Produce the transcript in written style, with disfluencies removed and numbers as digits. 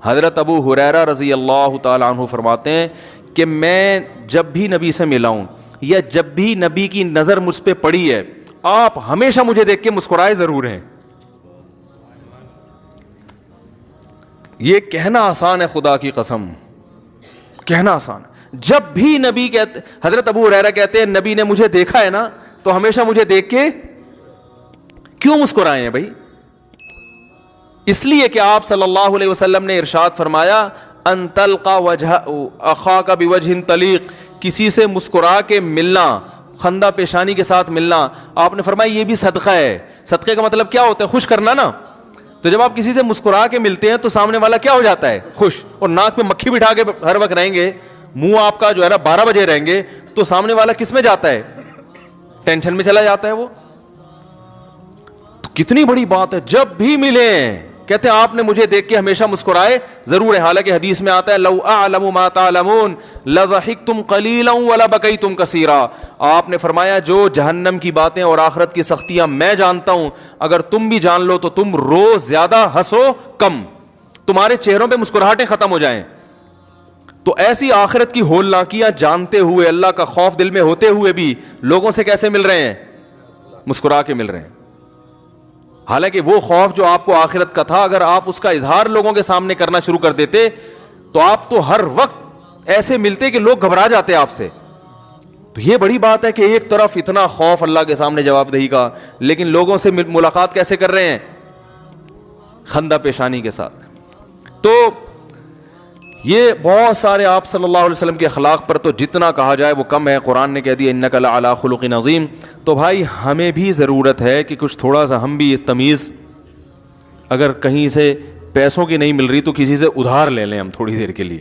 حضرت ابو ہریرہ رضی اللہ تعالیٰ عنہ فرماتے ہیں کہ میں جب بھی نبی سے ملا ہوں یا جب بھی نبی کی نظر مجھ پہ پڑی ہے آپ ہمیشہ مجھے دیکھ کے مسکرائے ضرور ہیں. یہ کہنا آسان ہے, خدا کی قسم کہنا آسان. جب بھی نبی کہتے, حضرت ابو ہریرہ کہتے ہیں نبی نے مجھے دیکھا ہے نا تو ہمیشہ مجھے دیکھ کے کیوں مسکرائے ہیں بھائی؟ اس لیے کہ آپ صلی اللہ علیہ وسلم نے ارشاد فرمایا ان تلقى وجہ اخاک بوجہ طلیق, کسی سے مسکرا کے ملنا, خندہ پیشانی کے ساتھ ملنا. آپ نے فرمایا یہ بھی صدقہ ہے. صدقے کا مطلب کیا ہوتا ہے؟ خوش کرنا نا. تو جب آپ کسی سے مسکرا کے ملتے ہیں تو سامنے والا کیا ہو جاتا ہے؟ خوش. اور ناک پہ مکھی بٹھا کے ہر وقت رہیں گے, منہ آپ کا جو ہے نا 12 بجے رہیں گے, تو سامنے والا کس میں جاتا ہے؟ ٹینشن میں چلا جاتا ہے وہ. تو کتنی بڑی بات ہے. جب بھی ملیں کہتے ہیں آپ نے مجھے دیکھ کے ہمیشہ مسکرائے ضرور ہے. حالانکہ حدیث میں آتا ہے لو اعلم ما تعلمون لضحکتم قلیلا ولبکیتم کثیرا. آپ نے فرمایا جو جہنم کی باتیں اور آخرت کی سختیاں میں جانتا ہوں اگر تم بھی جان لو تو تم روز زیادہ ہنسو کم, تمہارے چہروں پہ مسکراہٹیں ختم ہو جائیں. تو ایسی آخرت کی ہولناکیاں جانتے ہوئے, اللہ کا خوف دل میں ہوتے ہوئے بھی لوگوں سے کیسے مل رہے ہیں؟ مسکرا کے مل رہے ہیں. حالانکہ وہ خوف جو آپ کو آخرت کا تھا اگر آپ اس کا اظہار لوگوں کے سامنے کرنا شروع کر دیتے تو آپ تو ہر وقت ایسے ملتے کہ لوگ گھبرا جاتے آپ سے. تو یہ بڑی بات ہے کہ ایک طرف اتنا خوف اللہ کے سامنے جواب دہی کا, لیکن لوگوں سے ملاقات کیسے کر رہے ہیں؟ خندہ پیشانی کے ساتھ. تو یہ بہت سارے آپ صلی اللہ علیہ وسلم کے اخلاق پر تو جتنا کہا جائے وہ کم ہے. قرآن نے کہہ دیا انک لعلی خلق عظیم. تو بھائی ہمیں بھی ضرورت ہے کہ کچھ تھوڑا سا ہم بھی یہ تمیز, اگر کہیں سے پیسوں کی نہیں مل رہی تو کسی سے ادھار لے لیں ہم تھوڑی دیر کے لیے.